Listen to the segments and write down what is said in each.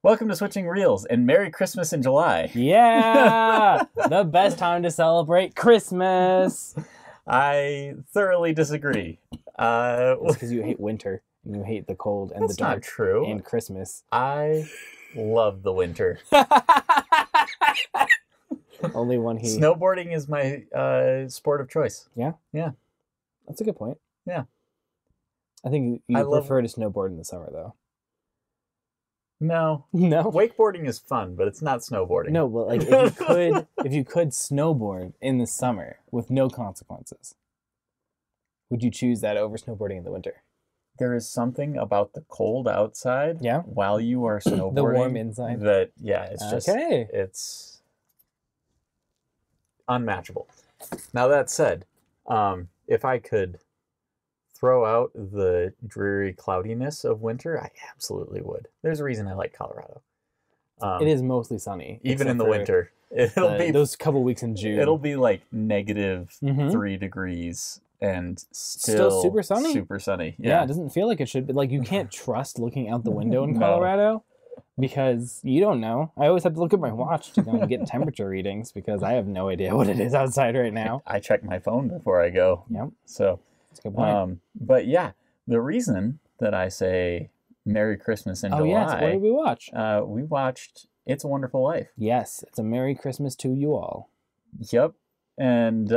Welcome to Switching Reels, and Merry Christmas in July. Yeah! The best time to celebrate Christmas! I thoroughly disagree. It's because you hate winter, and you hate the cold, and That's the dark, not true. and Christmas. I love the winter. Only one he... Snowboarding is my sport of choice. Yeah? Yeah. That's a good point. Yeah. I think you prefer to snowboard in the summer, though. No. No? Wakeboarding is fun, but it's not snowboarding. No, but like if you could snowboard in the summer with no consequences, would you choose that over snowboarding in the winter? There is something about the cold outside while you are snowboarding. The warm inside. That, yeah, it's just... Okay. It's unmatchable. Now, that said, if I could throw out the dreary cloudiness of winter, I absolutely would. There's a reason I like Colorado. It is mostly sunny. Even in the winter. It'll be those couple weeks in June. It'll be like negative 3 degrees and still super sunny. Super sunny. Yeah, it doesn't feel like it should be. Like, you can't trust looking out the window in Colorado because you don't know. I always have to look at my watch to go and get temperature readings because I have no idea what it is outside right now. I check my phone before I go. Yep. So... That's a good point. But yeah, the reason that I say Merry Christmas in July... yes, what did we watch? We watched It's a Wonderful Life. Yes, it's a Merry Christmas to you all. Yep. And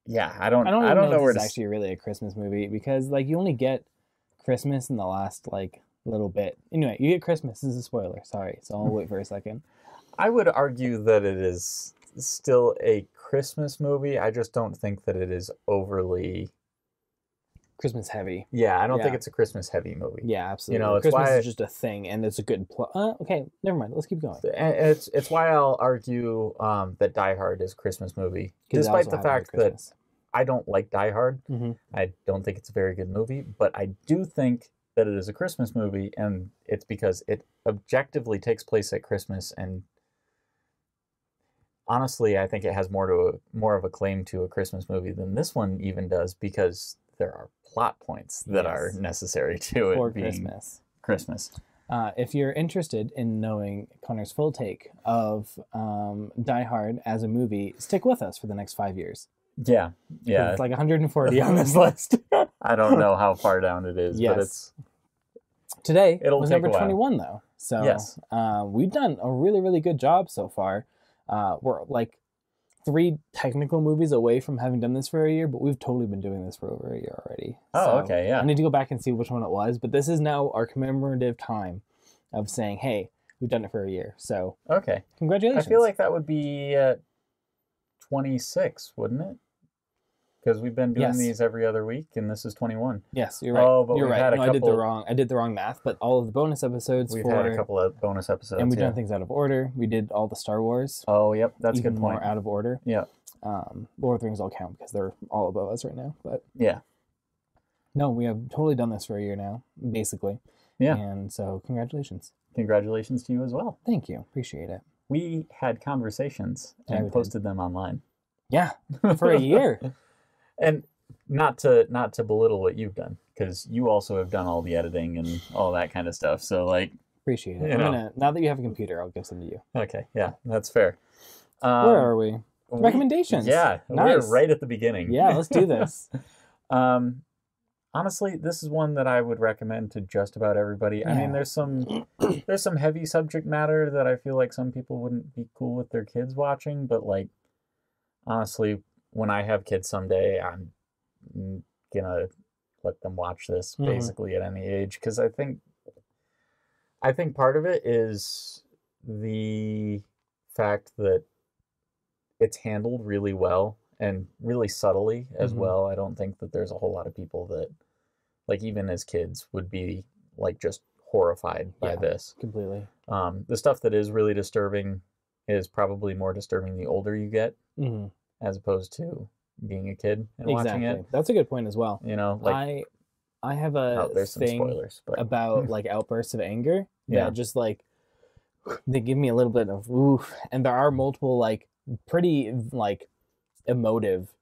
yeah, I don't know where it's actually really a Christmas movie because like you only get Christmas in the last like little bit. Anyway, you get Christmas. This is a spoiler. Sorry. So I'll wait for a second. I would argue that it is still a Christmas movie. I just don't think that it is overly Christmas heavy. Yeah, I don't think it's a Christmas heavy movie. Yeah, absolutely. You know, it's Christmas why is just a thing, and it's a good plot. Okay, never mind. Let's keep going. It's why I'll argue that Die Hard is a Christmas movie, despite the fact that I don't like Die Hard. Mm-hmm. I don't think it's a very good movie, but I do think that it is a Christmas movie, and it's because it objectively takes place at Christmas. And honestly, I think it has more of a claim to a Christmas movie than this one even does, because there are plot points that are necessary to it being Christmas. If you're interested in knowing Connor's full take of Die Hard as a movie, stick with us for the next 5 years. Yeah. It's like 140 on this list. I don't know how far down it is, but it's... Today was number 21, though. So yes. We've done a really, really good job so far. We're like 3 technical movies away from having done this for a year, but we've totally been doing this for over a year already. Oh, okay, yeah. I need to go back and see which one it was, but this is now our commemorative time of saying, hey, we've done it for a year. So, okay. Congratulations. I feel like that would be 26, wouldn't it? Because we've been doing these every other week, and this is 21. Yes, you're right. Oh, but you're we've right. had a couple... I did the wrong math, but all of the bonus episodes We've had a couple of bonus episodes, and we've done things out of order. We did all the Star Wars. Oh, yep, that's a good even point. More out of order. Yeah. Lord of the Rings all count because they're all above us right now. But yeah. No, we have totally done this for a year now, basically. Yeah. And so, congratulations. Congratulations to you as well. Thank you. Appreciate it. We had conversations and posted them online. Yeah, for a year. And not to belittle what you've done, because you also have done all the editing and all that kind of stuff. So like, appreciate it. Now that you have a computer, I'll give some to you. Okay, yeah, that's fair. Where are we? Recommendations. Yeah, nice. We're right at the beginning. Yeah, let's do this. Honestly, this is one that I would recommend to just about everybody. Yeah. I mean, there's some heavy subject matter that I feel like some people wouldn't be cool with their kids watching, but like, honestly, when I have kids someday, I'm gonna let them watch this basically at any age, because I think part of it is the fact that it's handled really well and really subtly as well. I don't think that there's a whole lot of people that, like, even as kids, would be like just horrified by this. Completely. The stuff that is really disturbing is probably more disturbing the older you get, as opposed to being a kid and watching it. That's a good point as well. You know, like I have a there's thing some spoilers, but... about like outbursts of anger that just like they give me a little bit of oof, and there are multiple like pretty like emotive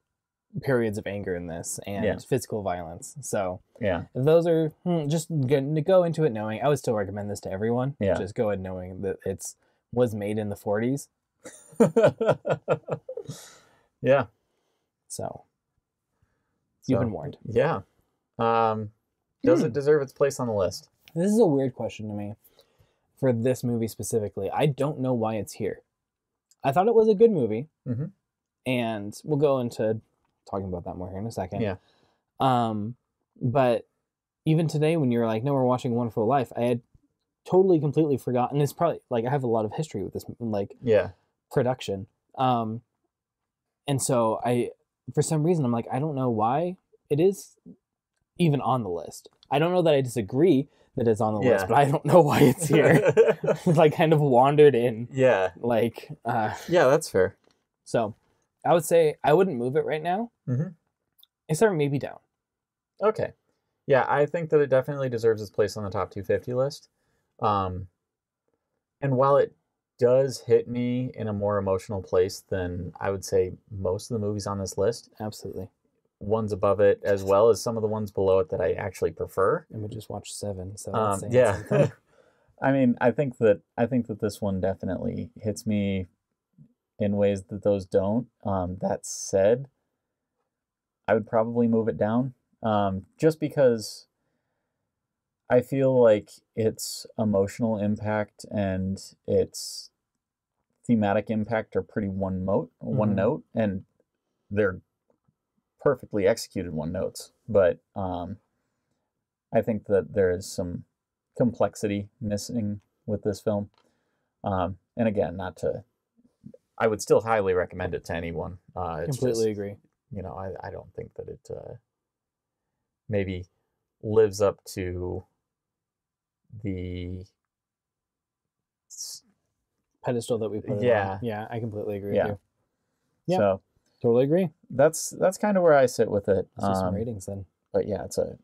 periods of anger in this and physical violence. So Yeah. if those are just go into it knowing, I would still recommend this to everyone. Yeah. Just go ahead knowing that was made in the 40s. Yeah. So you've been warned. Yeah. Does it deserve its place on the list? This is a weird question to me for this movie specifically. I don't know why it's here. I thought it was a good movie. Mm-hmm. And we'll go into talking about that more here in a second. Yeah. But even today when you were like, no, we're watching Wonderful Life, I had totally, completely forgotten. It's probably like I have a lot of history with this production. And so for some reason, I'm like, I don't know why it is even on the list. I don't know that I disagree that it's on the list, but I don't know why it's here. Like kind of wandered in. Yeah. Like, yeah, that's fair. So I would say I wouldn't move it right now. Mm-hmm. Except maybe down. Okay. Yeah, I think that it definitely deserves its place on the top 250 list. And while it does hit me in a more emotional place than I would say most of the movies on this list. Absolutely. Ones above it, as well as some of the ones below it that I actually prefer. And we just watched 7, so that's saying yeah. something. I mean, I think that this one definitely hits me in ways that those don't. That said, I would probably move it down, just because I feel like its emotional impact and its thematic impact are pretty one note, and they're perfectly executed one notes. But I think that there is some complexity missing with this film. And again, I would still highly recommend it to anyone. Completely agree. You know, I don't think that it maybe lives up to the pedestal that we put it on. Yeah, I completely agree with you. Yeah, so totally agree. That's kind of where I sit with it. Let's do some ratings then. But yeah, it's a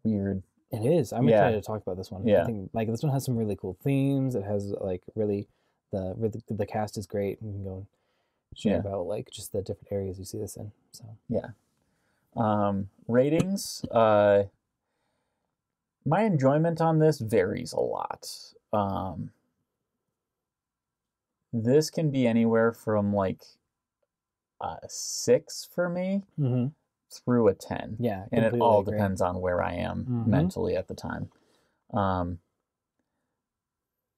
weird. It is. I'm excited to talk about this one. Yeah. I think like this one has some really cool themes. It has like really the cast is great. And you can go and share about like just the different areas you see this in. So yeah. Ratings. My enjoyment on this varies a lot. This can be anywhere from like a 6 for me through a 10. Yeah, and it all depends on where I am mentally at the time.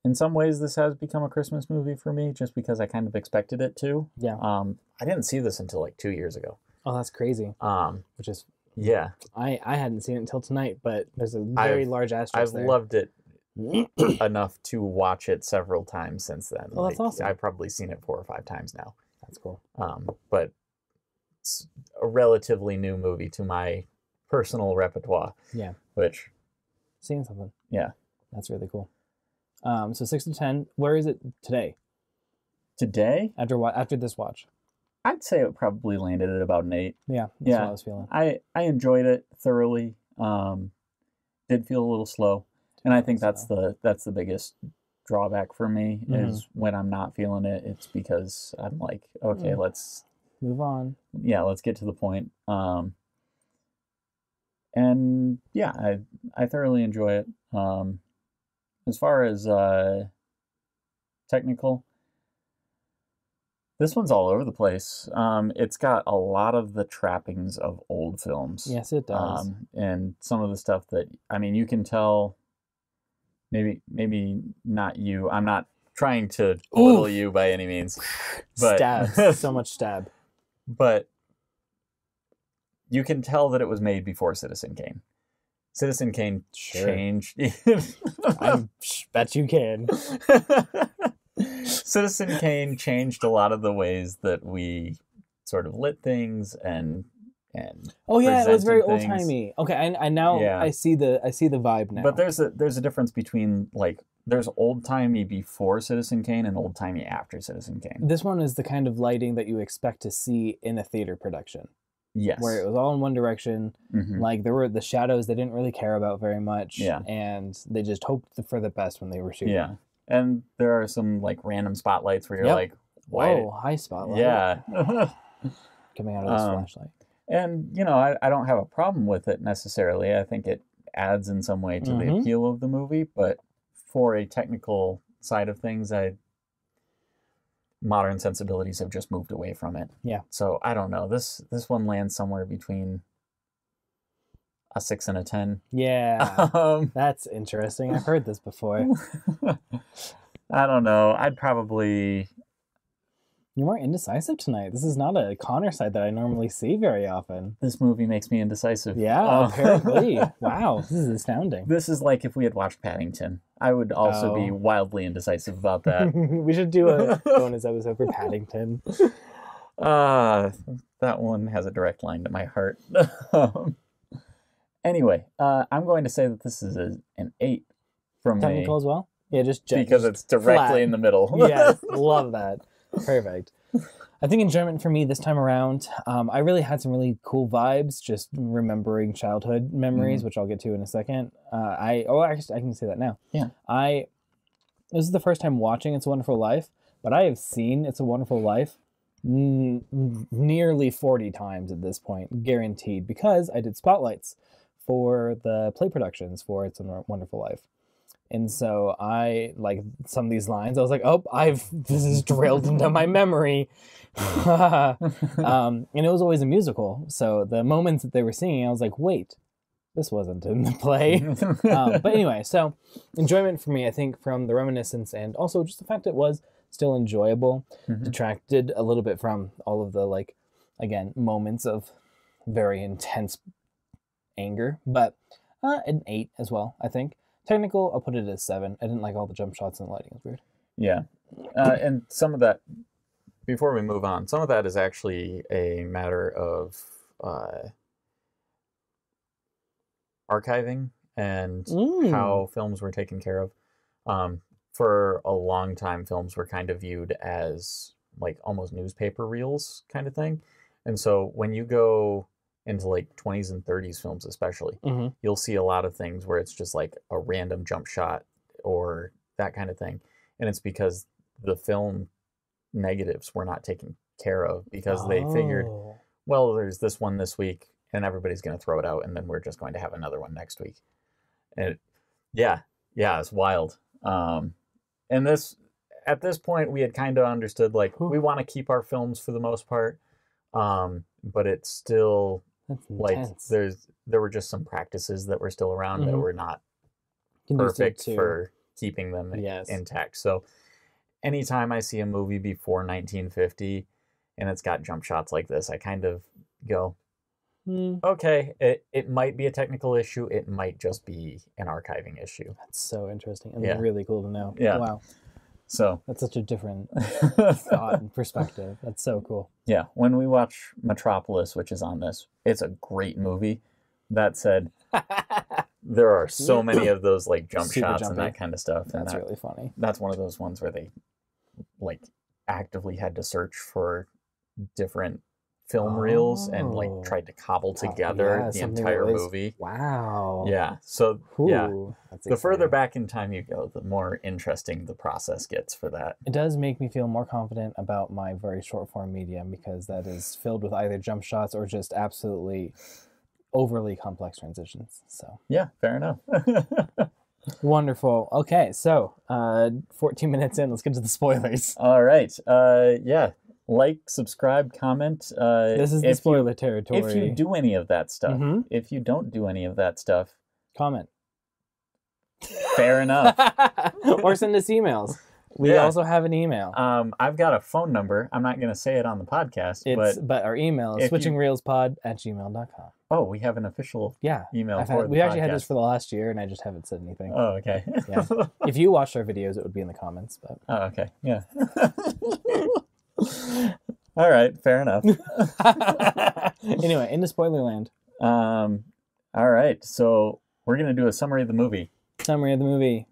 In some ways, this has become a Christmas movie for me, just because I kind of expected it to. Yeah. I didn't see this until like 2 years ago. Oh, that's crazy. Which is I hadn't seen it until tonight, but there's a very large asterisk there. I've loved it enough to watch it several times since then. Oh, that's awesome. I've probably seen it 4 or 5 times now. That's cool. But it's a relatively new movie to my personal repertoire. Yeah. Which, seeing something. Yeah. That's really cool. So 6 to 10. Where is it today? Today? After this watch. I'd say it probably landed at about an 8. Yeah, that's what I was feeling. I enjoyed it thoroughly. Did feel a little slow, and I think that's the biggest drawback for me is when I'm not feeling it. It's because I'm like, okay, let's move on. Yeah, let's get to the point. And yeah, I thoroughly enjoy it. As far as technical. This one's all over the place. It's got a lot of the trappings of old films. Yes, it does. And some of the stuff that, I mean, you can tell, maybe not you. I'm not trying to belittle you by any means. But, stab. So much stab. But you can tell that it was made before Citizen Kane. Citizen Kane changed. I bet you can. Citizen Kane changed a lot of the ways that we sort of lit things and oh yeah, it was very old timey. Okay, I now I see the vibe now. But there's a difference between like there's old timey before Citizen Kane and old timey after Citizen Kane. This one is the kind of lighting that you expect to see in a theater production. Yes. Where it was all in one direction. Like there were the shadows they didn't really care about very much. Yeah. And they just hoped for the best when they were shooting. Yeah. And there are some like random spotlights where you're like, why? Whoa, high spotlight. Yeah. Coming out of this flashlight. And, I don't have a problem with it necessarily. I think it adds in some way to the appeal of the movie, but for a technical side of things, modern sensibilities have just moved away from it. Yeah. So I don't know. This one lands somewhere between a 6 and a 10. Yeah. That's interesting. I've heard this before. I don't know. I'd probably... You're more indecisive tonight. This is not a Connor side that I normally see very often. This movie makes me indecisive. Yeah, apparently. Wow, this is astounding. This is like if we had watched Paddington. I would also be wildly indecisive about that. We should do a bonus episode for Paddington. That one has a direct line to my heart. Anyway, I'm going to say that this is an 8 from Technical as well? Yeah, just because it's directly flat. In the middle. Yes, love that. Perfect. I think enjoyment for me this time around, I really had some really cool vibes, just remembering childhood memories, which I'll get to in a second. I can say that now. Yeah. This is the first time watching It's a Wonderful Life, but I have seen It's a Wonderful Life nearly 40 times at this point, guaranteed, because I did spotlights for the play productions for It's a Wonderful Life. And so I, like, some of these lines, I was like, this is drilled into my memory. And it was always a musical. So the moments that they were singing, I was like, wait, this wasn't in the play. But anyway, so enjoyment for me, I think, from the reminiscence and also just the fact it was still enjoyable, detracted a little bit from all of the, like, again, moments of very intense anger. But an 8 as well, I think. Technical, I'll put it as 7. I didn't like all the jump shots and the lighting. It was weird. Yeah. And some of that, before we move on, some of that is actually a matter of archiving and how films were taken care of. For a long time, films were kind of viewed as like almost newspaper reels kind of thing. And so when you go into like 20s and 30s films especially, you'll see a lot of things where it's just like a random jump shot or that kind of thing. And it's because the film negatives were not taken care of because they figured, well, there's this one this week and everybody's going to throw it out and then we're just going to have another one next week. And it's wild. And at this point we had kind of understood, like, we want to keep our films for the most part. But it's still like there were just some practices that were still around that were not perfect for keeping them intact. So anytime I see a movie before 1950 and it's got jump shots like this, I kind of go, okay, it might be a technical issue. It might just be an archiving issue. That's so interesting and really cool to know. Yeah. Wow. So that's such a different thought and perspective. That's so cool. Yeah. When we watch Metropolis, which is on this, it's a great movie. That said, there are so many of those like jump shots and that kind of stuff. That's really funny. That's one of those ones where they like actively had to search for different film reels and like tried to cobble together the entire movie. Wow. Yeah. So the further exciting. back in time you go, the more interesting the process gets for that. It does make me feel more confident about my very short form medium because that is filled with either jump shots or just absolutely overly complex transitions. So yeah, fair enough. Wonderful. Okay, so 14 minutes in, let's get to the spoilers. All right. Yeah. Like, subscribe, comment. This is the spoiler territory. If you do any of that stuff. If you don't do any of that stuff, comment. Fair enough. Or send us emails. We also have an email. I've got a phone number. I'm not going to say it on the podcast. But our email is switchingreelspod@gmail.com. Oh, we have an official email we actually had this for the last year, and I just haven't said anything. Oh, okay. Yeah. If you watched our videos, it would be in the comments. But oh, okay. Yeah. All right, fair enough. Anyway, into Spoilerland. All right, so we're gonna do a summary of the movie. Summary of the movie.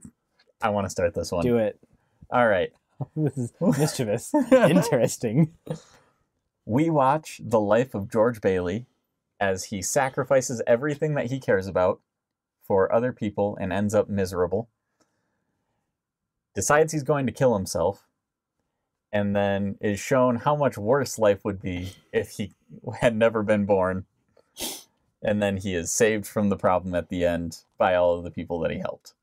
I want to start this one. Do it. All right. This is mischievous. Interesting. We watch the life of George Bailey as he sacrifices everything that he cares about for other people and ends up miserable. Decides he's going to kill himself. And then is shown how much worse life would be if he had never been born. And then he is saved from the problem at the end by all of the people that he helped.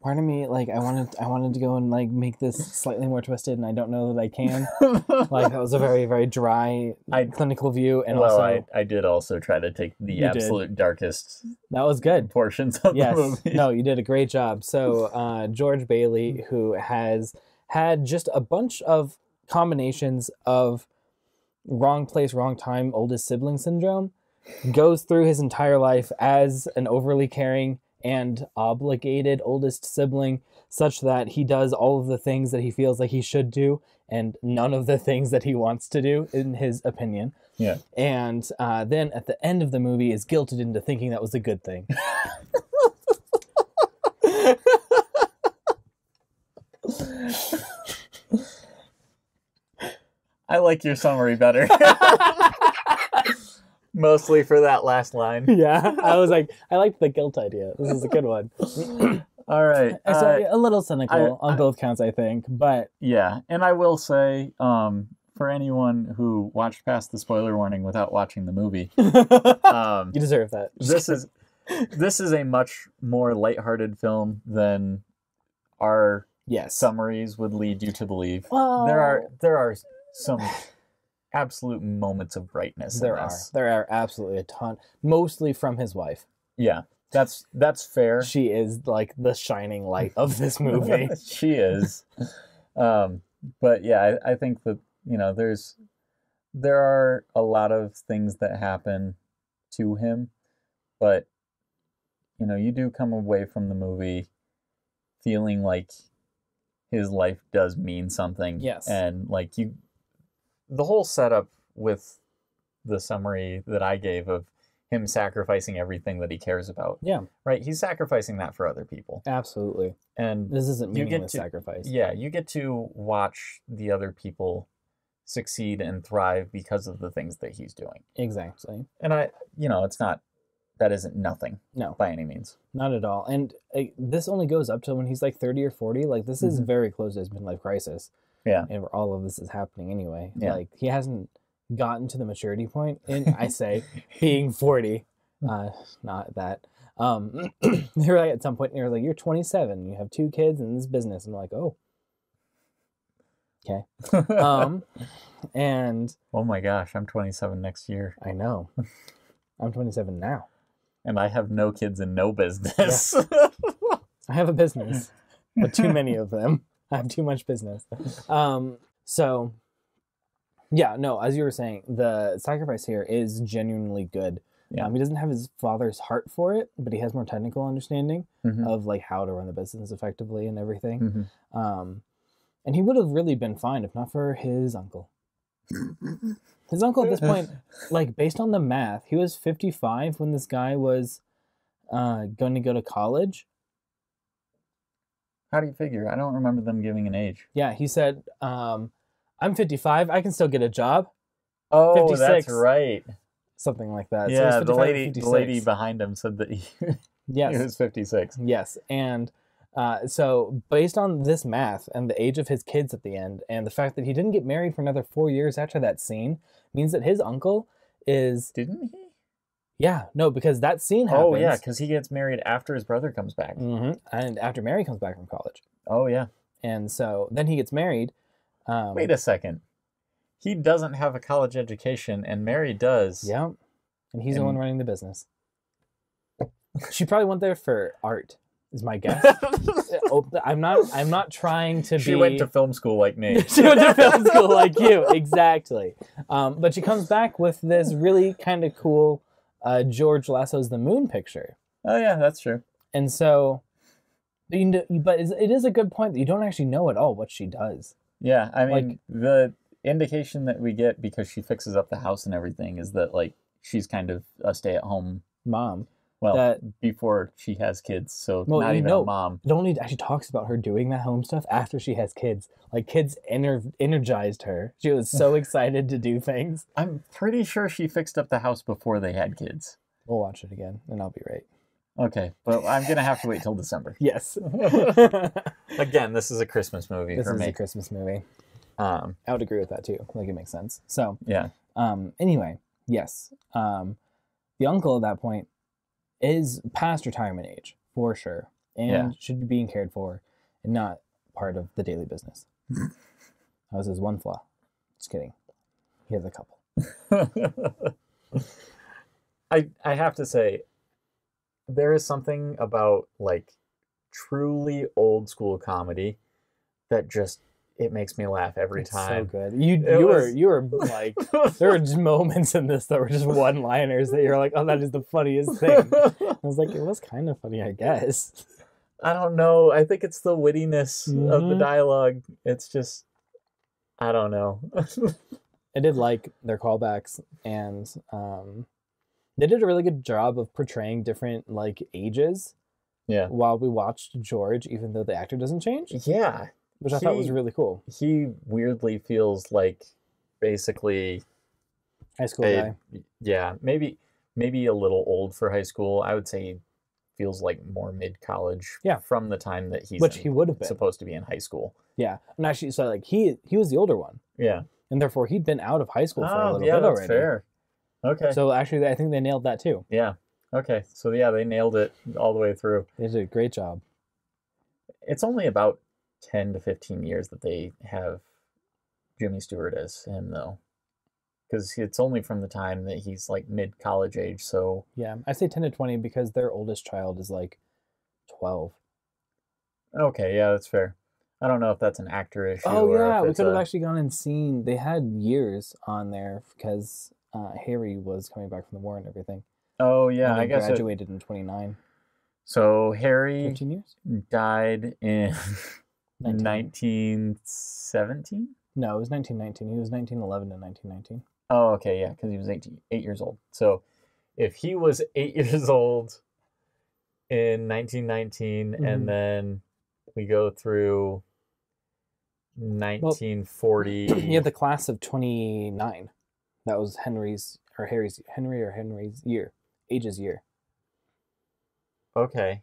Part of me, like, I wanted to go and, like, make this slightly more twisted, and I don't know that I can. Like, that was a very, very dry, clinical view, and also... I did also try to take the absolute darkest... That was good. ...portions of the movie. No, you did a great job. So, George Bailey, who has had just a bunch of combinations of wrong place, wrong time, oldest sibling syndrome, goes through his entire life as an overly caring and obligated oldest sibling, such that he does all of the things that he feels like he should do and none of the things that he wants to do, in his opinion. Yeah. And then at the end of the movie is guilted into thinking that was a good thing. I like your summary better. Mostly for that last line. Yeah, I was like, I liked the guilt idea. This is a good one. All right. So a little cynical on both counts, I think, but... Yeah, and I will say, for anyone who watched past the spoiler warning without watching the movie... you deserve that. This is a much more lighthearted film than our summaries would lead you to believe. Well, there are some... absolute moments of brightness. There are absolutely a ton, mostly from his wife. Yeah, that's fair. She is like the shining light of this movie. She is. But yeah, I think that, you know, there are a lot of things that happen to him, but, you know, you do come away from the movie feeling like his life does mean something. Yes. And like the whole setup with the summary that I gave of him sacrificing everything that he cares about. Yeah. Right? He's sacrificing that for other people. Absolutely. And this isn't meaningless sacrifice. Yeah, you get to watch the other people succeed and thrive because of the things that he's doing. Exactly. And that isn't nothing. No. By any means. Not at all. And this only goes up to when he's like 30 or 40. Like, this is very close to his midlife crisis. Yeah. And where all of this is happening anyway. Yeah. Like, he hasn't gotten to the maturity point in, I say, being 40. Not that. They're like at some point, you're like, you're 27, you have 2 kids and this business. And I'm like, oh. Okay. And. Oh my gosh, I'm 27 next year. I know. I'm 27 now. And I have no kids and no business. Yeah. I have a business, but too many of them. I have too much business. So, yeah, no, as you were saying, the sacrifice here is genuinely good. Yeah. He doesn't have his father's heart for it, but he has more technical understanding of like how to run the business effectively and everything. And he would have really been fine if not for his uncle. His uncle at this point, like based on the math, he was 55 when this guy was going to go to college. How do you figure? I don't remember them giving an age. Yeah, he said, I'm 55. I can still get a job. Oh, 56. That's right. Something like that. Yeah, so the lady behind him said that he was 56. Yes, and so based on this math and the age of his kids at the end, and the fact that he didn't get married for another 4 years after that scene, means that his uncle is... Didn't he? Yeah, no, because that scene happens. Oh, yeah, because he gets married after his brother comes back. And after Mary comes back from college. Oh, yeah. And so then he gets married. Wait a second. He doesn't have a college education, and Mary does. Yeah, and he's the one running the business. She probably went there for art, is my guess. I'm not trying to be... She went to film school like me. She went to film school like you, exactly. But she comes back with this really kind of cool... George Lasso's The Moon picture. Oh yeah, that's true. And so, but it is a good point that you don't actually know at all what she does. Yeah, I mean, the indication that we get because she fixes up the house and everything is that like she's kind of a stay-at-home mom. Well, before she has kids, so not even a mom. It only actually talks about her doing that home stuff after she has kids. Like, kids energized her. She was so excited to do things. I'm pretty sure she fixed up the house before they had kids. We'll watch it again, and I'll be right. Okay, but I'm going to have to wait till December. Yes. Again, this is a Christmas movie for me. This is a Christmas movie. I would agree with that too. Like, it makes sense. So yeah. Anyway, yes. The uncle at that point is past retirement age for sure, and should be being cared for, and not part of the daily business. That was his one flaw. Just kidding. He has a couple. I have to say, there is something about like truly old school comedy that just, it makes me laugh every time. So good. You were like, there were just moments in this that were just one-liners that you're like, oh, that is the funniest thing. I was like, it was kind of funny, I guess. I don't know. I think it's the wittiness of the dialogue. It's just, I don't know. I did like their callbacks, and they did a really good job of portraying different like ages. Yeah. While we watched George, even though the actor doesn't change. Yeah. Which I thought was really cool. He weirdly feels like basically high school guy. Yeah, maybe a little old for high school. I would say he feels like more mid-college. Yeah. From the time that he would have been supposed to be in high school. Yeah, and actually, so like he was the older one. Yeah. And therefore, he'd been out of high school for a little bit that's already. Fair. Okay. So actually, I think they nailed that too. Yeah. Okay. So yeah, they nailed it all the way through. They did a great job. It's only about 10 to 15 years that they have Jimmy Stewart as him, though. Because it's only from the time that he's like mid-college age, so... Yeah, I say 10 to 20 because their oldest child is like 12. Okay, yeah, that's fair. I don't know if that's an actor issue. Oh, yeah, we could have actually gone and seen... They had years on there because Harry was coming back from the war and everything. Oh, yeah, and I guess graduated in 29. So Harry 15 years? Died in 1917? No, it was 1919. He was 1911 to 1919. Oh, okay, yeah, because he was 8 years old. So if he was 8 years old in 1919, and then we go through 1940... Well, you had the class of 29. That was Henry's year. Age's year. Okay.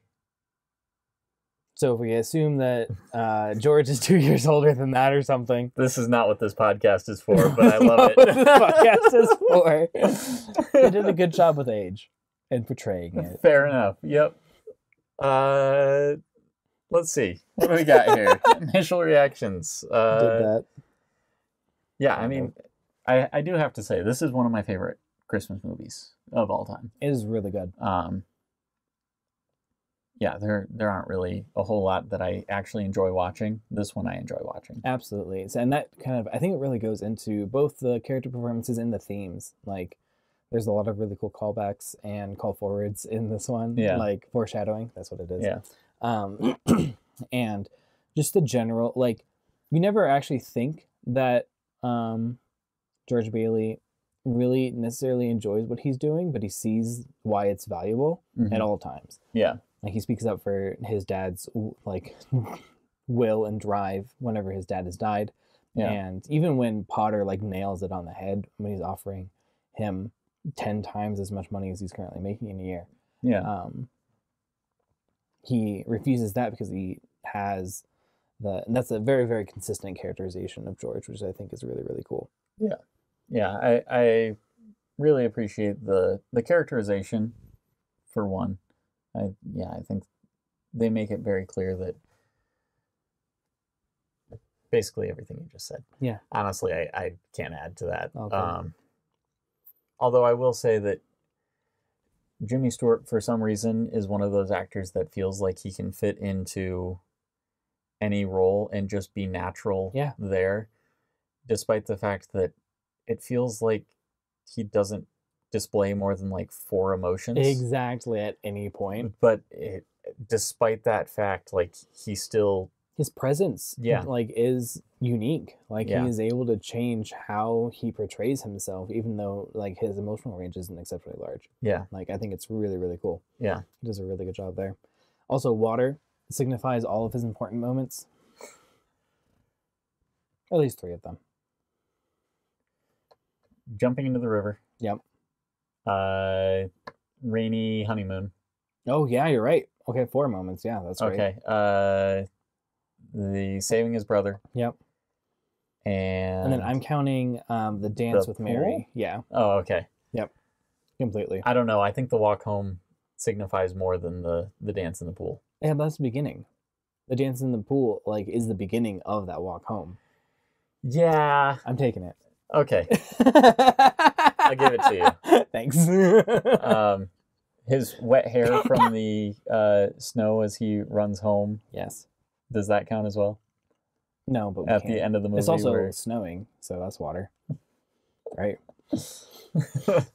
So if we assume that George is 2 years older than that or something. This is not what this podcast is for, but I love it. What this podcast is for. They did a good job with age and portraying it. Fair enough. Yep. Let's see. What do we got here? Initial reactions. Did that. Yeah, I mean, I do have to say, this is one of my favorite Christmas movies of all time. It is really good. Yeah, there aren't really a whole lot that I actually enjoy watching. This one I enjoy watching. Absolutely. And that kind of, I think it really goes into both the character performances and the themes. Like, there's a lot of really cool callbacks and call forwards in this one. Yeah. Like, foreshadowing. That's what it is. Yeah. And just the general, like, you never actually think that George Bailey really necessarily enjoys what he's doing, but he sees why it's valuable at all times. Yeah. Like, he speaks up for his dad's, like, will and drive whenever his dad has died. Yeah. And even when Potter, like, nails it on the head when he's offering him 10 times as much money as he's currently making in a year. Yeah. He refuses that because he has and that's a very, very consistent characterization of George, which I think is really, really cool. Yeah. Yeah. I really appreciate the characterization, for one. I think they make it very clear that basically everything you just said. Yeah. Honestly, I can't add to that. Okay. Although I will say that Jimmy Stewart, for some reason, is one of those actors that feels like he can fit into any role and just be natural there, despite the fact that it feels like he doesn't display more than like 4 emotions exactly at any point, but despite that fact, like, he still, his presence like is unique. Like, he is able to change how he portrays himself, even though like his emotional range isn't exceptionally large. Like, I think it's really, really cool. He does a really good job there. Also, water signifies all of his important moments, at least 3 of them. Jumping into the river. Yep. Rainy honeymoon. Oh yeah, you're right. Okay, 4 moments. Yeah, that's great. Okay. The saving his brother. Yep. And then I'm counting the dance with Mary. Yeah. Oh, okay. Yep. Completely. I don't know. I think the walk home signifies more than the dance in the pool. Yeah, that's the beginning. The dance in the pool, like, is the beginning of that walk home. Yeah. I'm taking it. Okay. I'll give it to you. Thanks. His wet hair from the snow as he runs home. Yes. Does that count as well? No, but at the end of the movie. It's also snowing, so that's water. Right?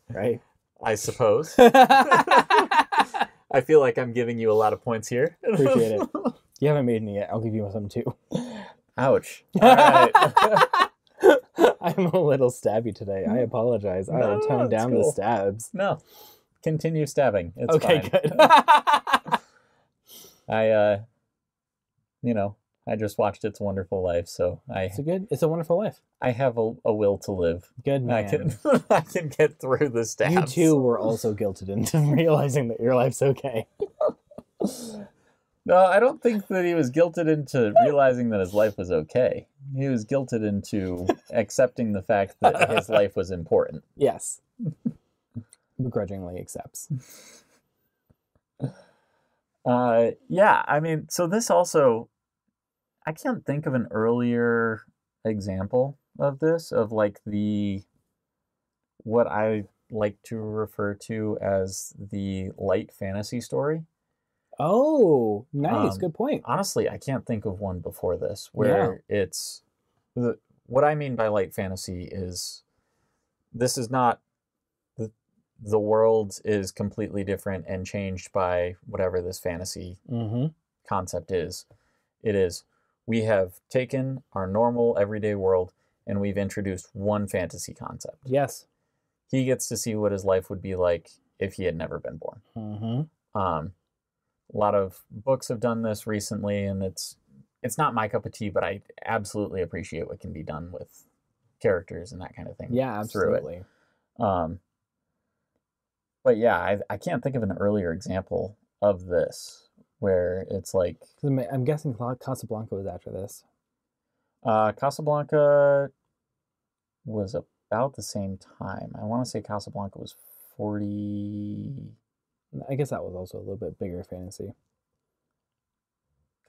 Right? I suppose. I feel like I'm giving you a lot of points here. Appreciate it. You haven't made any yet. I'll give you some too. Ouch. All right. I'm a little stabby today. I apologize. I will tone down the stabs. No. Continue stabbing. It's okay, fine. Good. I just watched It's a Wonderful Life, so It's a Wonderful Life. I have a will to live. Good man. I can get through the stabs. You too were also guilted into realizing that your life's okay. No, I don't think that he was guilted into realizing that his life was okay. He was guilted into accepting the fact that his life was important. Yes. Begrudgingly accepts. Yeah, I mean, so this also, I can't think of an earlier example of this, of like what I like to refer to as the light fantasy story. Oh, nice. Good point. Honestly, I can't think of one before this where it's, what I mean by light fantasy is, this is not, the world is completely different and changed by whatever this fantasy concept is. It is, we have taken our normal everyday world and we've introduced one fantasy concept. Yes. He gets to see what his life would be like if he had never been born. A lot of books have done this recently, and it's not my cup of tea, but I absolutely appreciate what can be done with characters and that kind of thing. Yeah, absolutely. But yeah, I can't think of an earlier example of this where it's like... I'm guessing Casablanca was after this. Casablanca was about the same time. I want to say Casablanca was 40... I guess that was also a little bit bigger fantasy.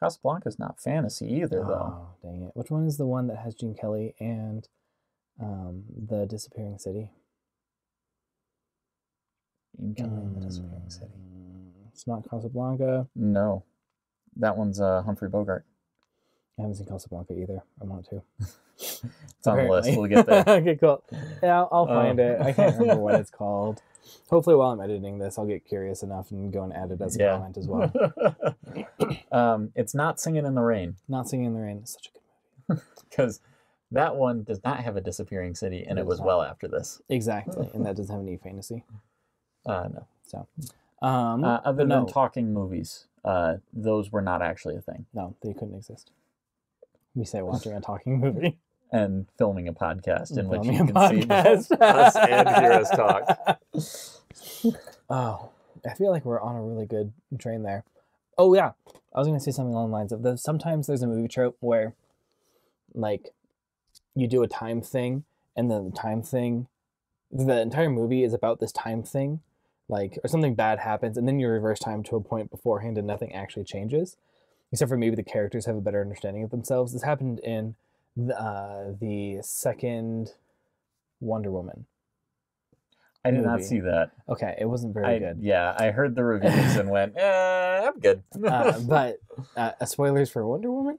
Casablanca's not fantasy either, though. Oh, dang it. Which one is the one that has Gene Kelly and the Disappearing City? Gene Kelly and the Disappearing City. It's not Casablanca. No. That one's Humphrey Bogart. I haven't seen Casablanca either. I want to. It's on the list. We'll get there. Okay, cool. Yeah, I'll find it. I can't remember what it's called. Hopefully while I'm editing this, I'll get curious enough and go and add it as a comment as well. It's Not Singing in the Rain. Not Singing in the Rain is such a good movie. Because that one does not have a disappearing city, and it was well after this. Exactly, and that doesn't have any fantasy. No. So, other than talking movies, those were not actually a thing. No, they couldn't exist. We say watching a talking movie. And filming a podcast in which you can see us and hear us talk. Oh, I feel like we're on a really good train there. Oh, yeah. I was going to say something along the lines of sometimes there's a movie trope where, like, you do a time thing, and then the time thing, the entire movie is about this time thing, like, or something bad happens, and then you reverse time to a point beforehand and nothing actually changes, except for maybe the characters have a better understanding of themselves. This happened in the second Wonder Woman. I did not see that. Okay, it wasn't very good. Yeah, I heard the reviews and went, I'm good. But spoilers for Wonder Woman.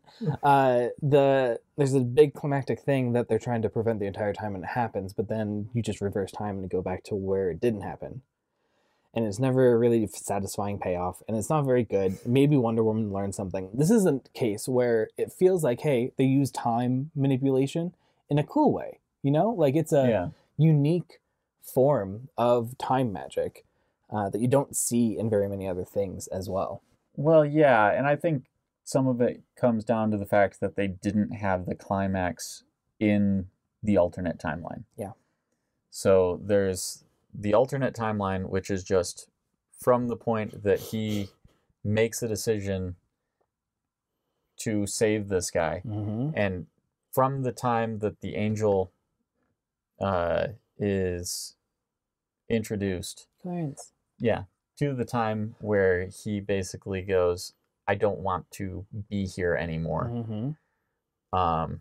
There's a big climactic thing that they're trying to prevent the entire time, and it happens. But then you just reverse time and go back to where it didn't happen. And it's never a really satisfying payoff, and it's not very good. Maybe Wonder Woman learned something. This is a case where it feels like, hey, they use time manipulation in a cool way. You know, like it's a unique form of time magic that you don't see in very many other things as well. Well, yeah, and I think some of it comes down to the fact that they didn't have the climax in the alternate timeline. Yeah. So there's the alternate timeline, which is just from the point that he makes a decision to save this guy, and from the time that the angel is introduced, Clarence. Yeah, to the time where he basically goes, I don't want to be here anymore. Mm-hmm.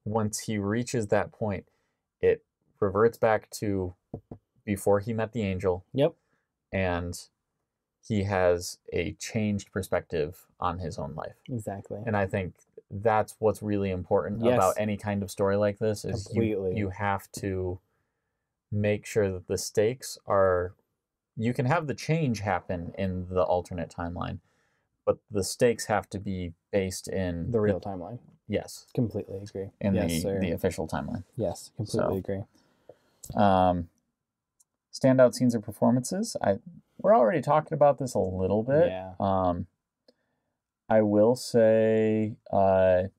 Once he reaches that point, it reverts back to before he met the angel. Yep. And he has a changed perspective on his own life. Exactly. And I think that's what's really important about any kind of story like this is you have to make sure that the stakes are, you can have the change happen in the alternate timeline, but the stakes have to be based in the real timeline. Yes. Completely agree. In the official timeline. Yes, completely agree. Standout scenes or performances. We're already talking about this a little bit. Yeah. I will say, again,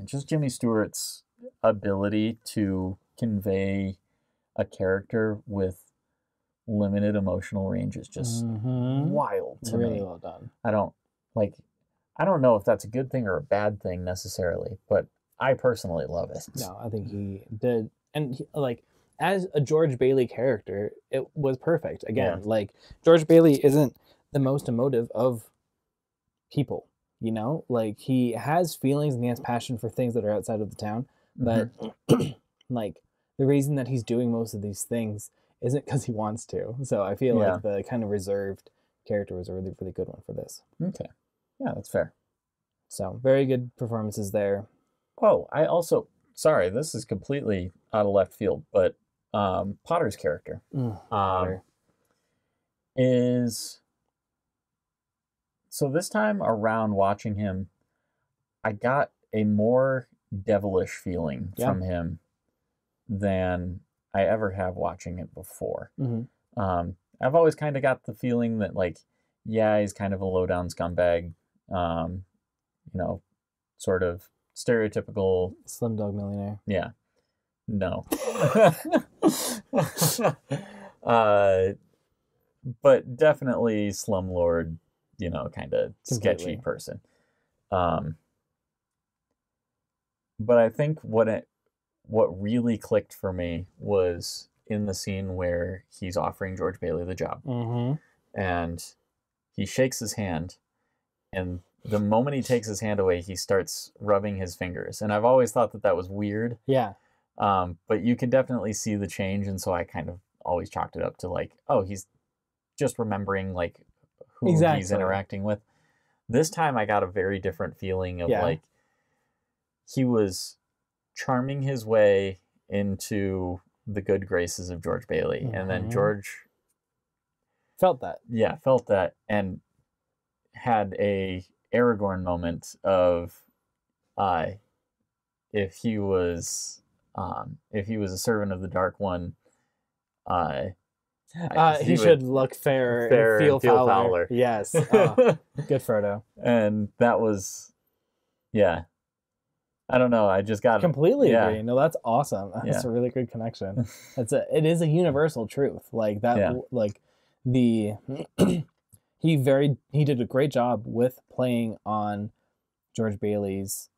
just Jimmy Stewart's ability to convey a character with limited emotional range is just wild to me. Really well done. I don't know if that's a good thing or a bad thing necessarily, but I personally love it. No, I think he did. And as a George Bailey character, it was perfect. Again, George Bailey isn't the most emotive of people, he has feelings and he has passion for things that are outside of the town. But the reason that he's doing most of these things isn't because he wants to. So I feel like the kind of reserved character was a really, really good one for this. Okay. Yeah, that's fair. So very good performances there. Oh, I also, sorry, this is completely out of left field, but Potter's character Potter. is, so this time around watching him, I got a more devilish feeling from him than I ever have watching it before. I've always kind of got the feeling that he's kind of a low down scumbag, sort of stereotypical Slumdog Millionaire. Yeah. No. But definitely slumlord, kind of sketchy person. But I think what really clicked for me was in the scene where he's offering George Bailey the job. And he shakes his hand, and the moment he takes his hand away, he starts rubbing his fingers. And I've always thought that was weird. Yeah. But you can definitely see the change, and so I kind of always chalked it up to he's just remembering who he's interacting with. This time I got a very different feeling of he was charming his way into the good graces of George Bailey, and then George felt that. Yeah, felt that, and had a Aragorn moment of if he was a servant of the Dark One, he should look fair and feel fouler. Yes. Good Frodo. And that was, I don't know. I just got completely agree. No, that's awesome. That's a really good connection. It is a universal truth. He did a great job with playing on George Bailey's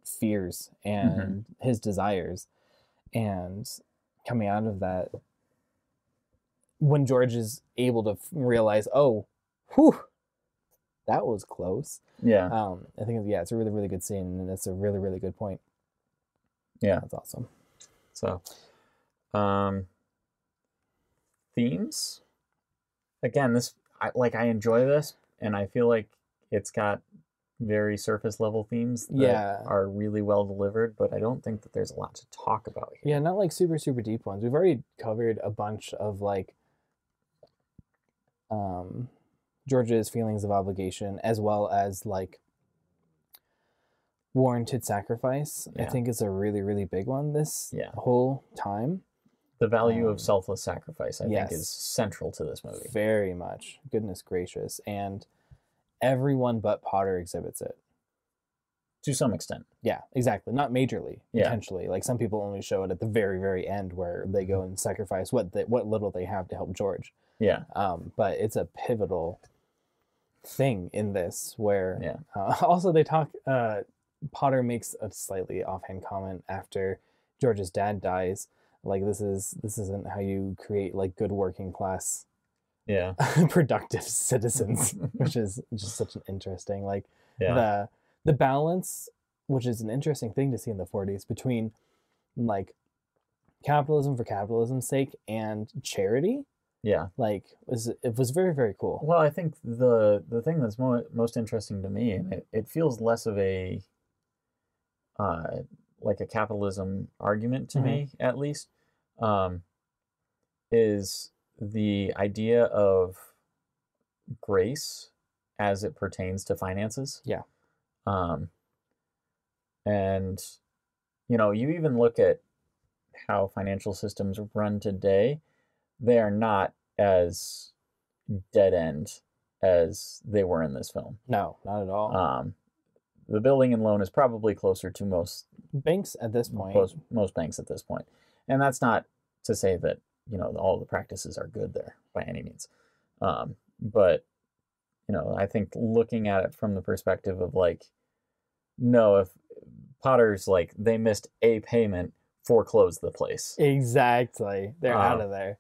fears and his desires, and coming out of that, when George is able to realize, that was close. Yeah. I think it's a really, really good scene, and it's a really, really good point. Yeah. That's awesome. So, themes. Again, I enjoy this, and I feel like it's got very surface level themes that are really well delivered, but I don't think that there's a lot to talk about here. Yeah, not super, super deep ones. We've already covered a bunch of George's feelings of obligation, as well as warranted sacrifice. I think is a really, really big one this whole time. The value of selfless sacrifice, I think, is central to this movie. Very much. Goodness gracious. And everyone but Potter exhibits it. To some extent. Yeah, exactly. Not majorly, potentially. Some people only show it at the very, very end where they go and sacrifice what little they have to help George. Yeah. But it's a pivotal thing in this where also they talk. Potter makes a slightly offhand comment after George's dad dies, like this isn't how you create like good working class productive citizens, which is just such an interesting the balance, which is an interesting thing to see in the 40s between like capitalism for capitalism's sake and charity. Like it was very, very cool. Well, I think the thing that's most interesting to me, and it feels less of a like a capitalism argument to me, at least, is the idea of grace as it pertains to finances. And you even look at how financial systems run today. They are not as dead end as they were in this film. No, not at all. The building and loan is probably closer to most banks at this point. Most banks at this point. And that's not to say that, all the practices are good there by any means. But, I think looking at it from the perspective of no, if Potter's they missed a payment, foreclose the place. Exactly. They're out of there.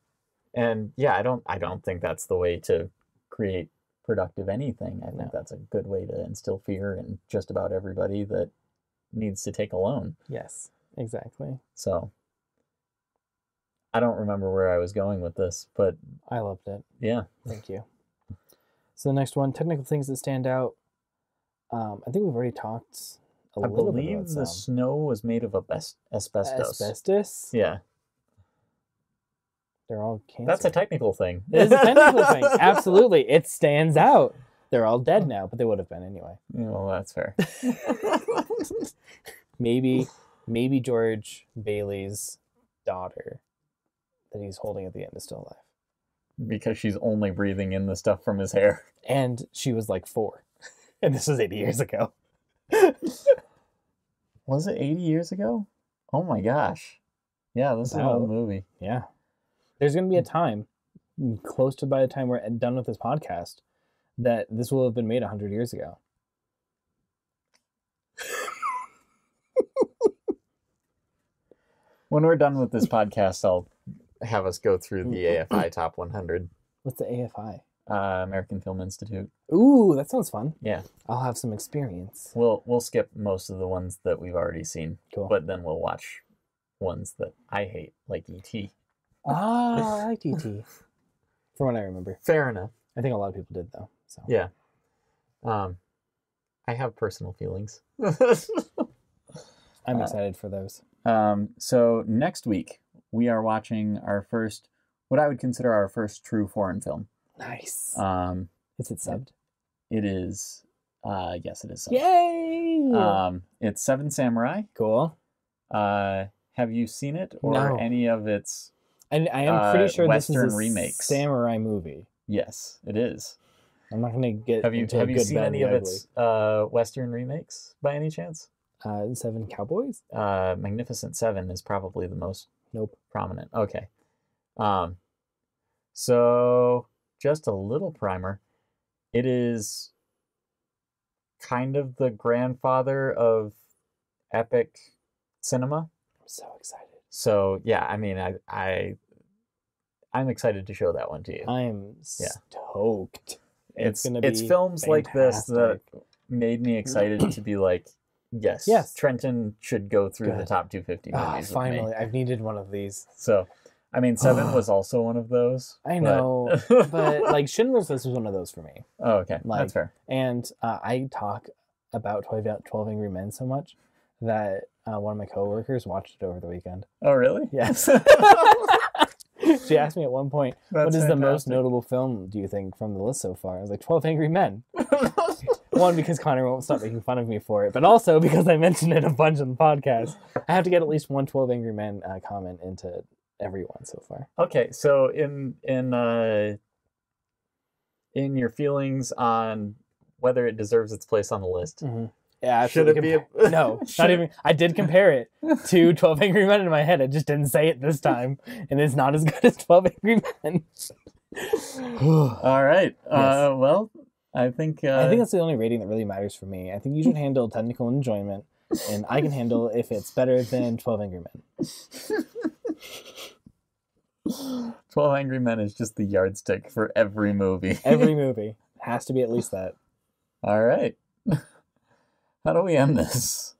And I don't think that's the way to create productive anything. I think that's a good way to instill fear in just about everybody that needs to take a loan. Yes, exactly. So I don't remember where I was going with this, but I loved it. Yeah. Thank you. So the next one, technical things that stand out. I think we've already talked a little bit about I believe the snow was made of asbestos. Asbestos? Yeah. They're all cancer. That's a technical thing. It is a technical thing. Absolutely. It stands out. They're all dead now, but they would have been anyway. Yeah, well, that's fair. Maybe George Bailey's daughter that he's holding at the end is still alive. Because she's only breathing in the stuff from his hair. And she was 4. And this was 80 years ago. Was it 80 years ago? Oh my gosh. Yeah, this is an old movie. Yeah. There's going to be a time, close to by the time we're done with this podcast, that this will have been made 100 years ago. When we're done with this podcast, I'll have us go through the AFI Top 100. What's the AFI? American Film Institute. Ooh, that sounds fun. Yeah. I'll have some experience. We'll skip most of the ones that we've already seen. Cool. But then we'll watch ones that I hate, like E.T. Ah, I liked E.T. From what I remember. Fair enough. I think a lot of people did, though. So. Yeah. I have personal feelings. I'm excited for those. So next week, we are watching what I would consider our first true foreign film. Nice. Is it subbed? It is. Yes, it is subbed. Yay! It's Seven Samurai. Cool. Have you seen it or No. any of its? And I am pretty sure Western this is a remakes. samurai movie. Yes, it is. I'm not going to get Have you into a good, seen bad, any and of ugly. its Western remakes by any chance? 7 Cowboys? Magnificent Seven is probably the most Nope. prominent. Okay. So just a little primer. It is kind of the grandfather of epic cinema. I'm so excited. So yeah, I mean, I'm excited to show that one to you. I'm stoked. It's gonna be films like this that fantastic. made me excited to be like, yes, Trenton should go through the top 250 movies. Finally, with me. I've needed one of these. So, I mean, Seven was also one of those. I know, but like Schindler's List was one of those for me. Oh, okay, that's fair. And I talk about 12 Angry Men so much that one of my coworkers watched it over the weekend. Oh, really? Yes. She asked me at one point, what is the most notable film, do you think, from the list so far? I was like, 12 Angry Men. One, because Connor won't stop making fun of me for it, but also because I mentioned it a bunch on the podcast. I have to get at least one 12 Angry Men comment into every one so far. Okay, so in your feelings on whether it deserves its place on the list, yeah, should it be? No, not even. I did compare it to 12 Angry Men in my head. I just didn't say it this time, and it's not as good as 12 Angry Men. All right. Yes. Well, I think that's the only rating that really matters for me. I think you should handle technical enjoyment, and I can handle if it's better than 12 Angry Men. 12 Angry Men is just the yardstick for every movie. Every movie has to be at least that. All right. How do we end this?